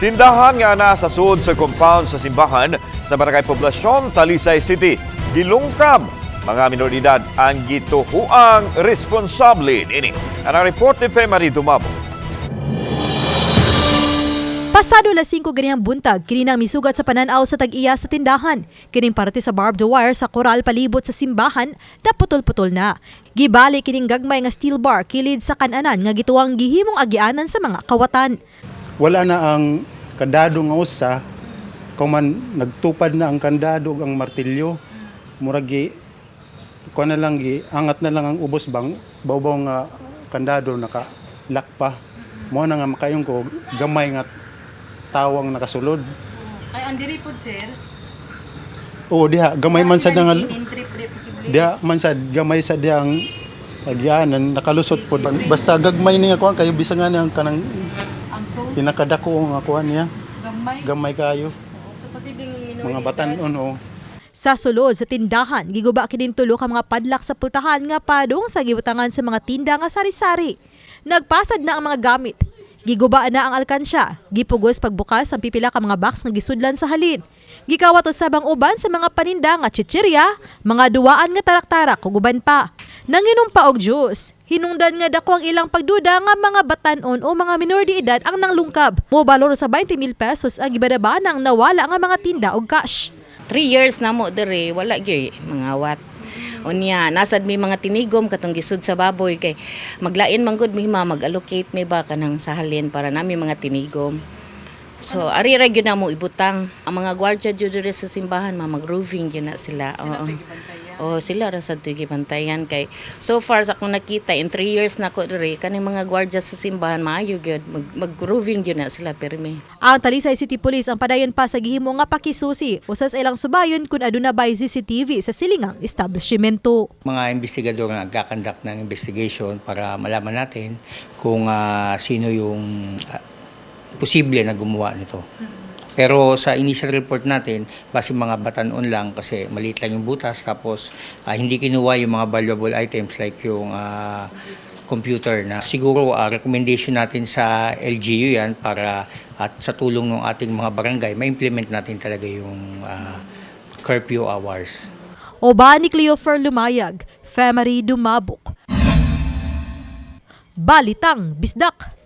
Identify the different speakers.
Speaker 1: Tindahan nga na sa sud sa compound sa simbahan sa Barangay Poblasyon, Talisay City. Gilungkab mga minoridad ang gituhuang responsable ini. Ang report ni Femari Dumabo.
Speaker 2: Pasado las 5 ganihang buntag, kini nang misugat sa pananaw sa tag-iya sa tindahan. Kining parte sa barbed wire sa koral palibot sa simbahan, naputol-putol na. Gibali kining gagmay nga steel bar kilid sa kananan nga gituwang gihimong agianan sa mga kawatan.
Speaker 3: Wala na ang kandado nga usa, kung man nagtupad na ang kandado ang martilyo, muragi ko na lang angat na lang ang ubos bang bawbaw nga kandado nakalakpa. Mo na nga makayong ko gamay nga tawang nakasulod.
Speaker 4: Ay, andiri po, sir.
Speaker 3: Oo, diha. Gamay man sa nga...
Speaker 4: In-trip posible.
Speaker 3: Diha man sa gamay sa diyang agyanan, nakalusot po. Basta gagmay niya kuhan kayo, bisa nga niyang kanang
Speaker 4: Ang toast,
Speaker 3: pinakadako nga kuhan niya.
Speaker 4: gamay.
Speaker 3: Gamay kayo.
Speaker 4: So, posibleng minoridad.
Speaker 3: Mga batan-on, oo.
Speaker 2: Sa sulod sa tindahan, giguba kining tulo ka mga padlak sa pultahan nga padong sa gibutangan sa mga tinda nga sari-sari. Nagpasad na ang mga gamit. Giguba na ang alkansya, gipugos pagbukas ang pipila ka mga box nga gisudlan sa halin. Gikawat usabang uban sa mga paninda nga chichirya, mga duwaan nga tarak-tarak ug uban pa. Nanginom pa og juice. Hinungdan nga dako ang ilang pagduda nga mga batanon o mga minor de edad ang nanglungkab. Mobalor sa 20,000 pesos ang gibadaba nang nawala nga mga tinda og cash.
Speaker 5: 3 years na mo dere wala gyud mga wat. Unya nasad mi mga tinigom katong gisud sa baboy kay maglain man gud mi mag-allocate mi ba kanang sa halin para nami mga tinigom. So ari ra gyud na mo ibutang ang mga gwardiya jud diri sa simbahan mag-roofing gyud na sila. Oo. Sila ra sad tuy gibantayan kay so far sa akong nakita in 3 years na ko diri kaning mga gwardiya sa simbahan maayo gyud mag-roofing gyud na sila pirmi.
Speaker 2: Ang Talisay City Police ang padayon pa sa gihimo nga pakisusi usas ilang subayon kun aduna bay CCTV sa silingang establishmento.
Speaker 6: Mga investigador nga nagkakandak ng investigation para malaman natin kung sino yung posible na gumawa nito. Pero sa initial report natin, base mga batanon lang kasi maliit lang yung butas tapos hindi kinuha yung mga valuable items like yung computer na siguro recommendation natin sa LGU yan para at sa tulong ng ating mga barangay ma-implement natin talaga yung curfew hours.
Speaker 2: Oba ni Cleofer Lumayag, Femari Dumabok. Balitang Bisdak.